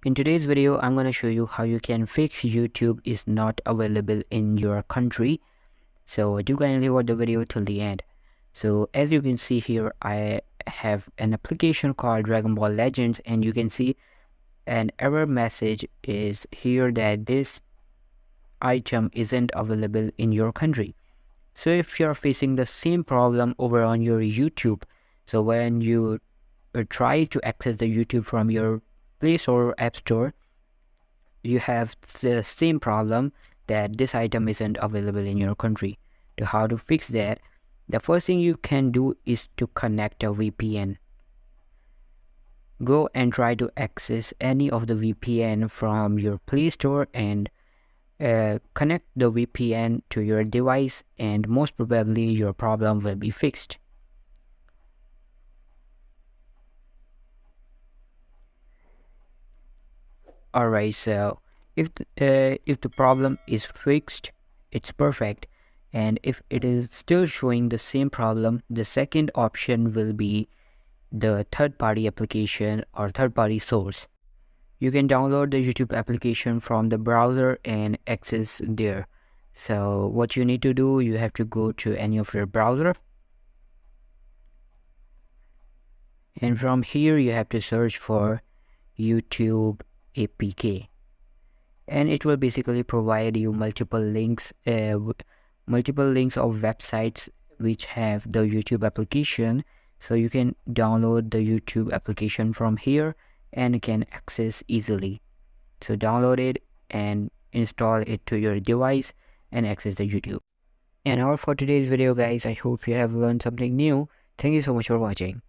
In today's video, I'm going to show you how you can fix YouTube is not available in your country. So do kindly watch the video till the end. So as you can see here, I have an application called Dragon Ball Legends, and you can see an error message is here that this item isn't available in your country. So if you're facing the same problem over on your YouTube, so when you try to access the YouTube from your Play Store or App Store, you have the same problem that this item isn't available in your country. To how to fix that, the first thing you can do is to connect a VPN. Go and try to access any of the VPN from your Play Store and connect the VPN to your device, and most probably your problem will be fixed. Alright, so if the problem is fixed, it's perfect. And if it is still showing the same problem, the second option will be the third-party application or third-party source. You can download the YouTube application from the browser and access there. So what you need to do, you have to go to any of your browser, and from here you have to search for YouTube APK, and it will basically provide you multiple links of websites which have the YouTube application. So you can download the YouTube application from here and can access easily. So download it and install it to your device and access the YouTube. And all for today's video, guys. I hope you have learned something new. Thank you so much for watching.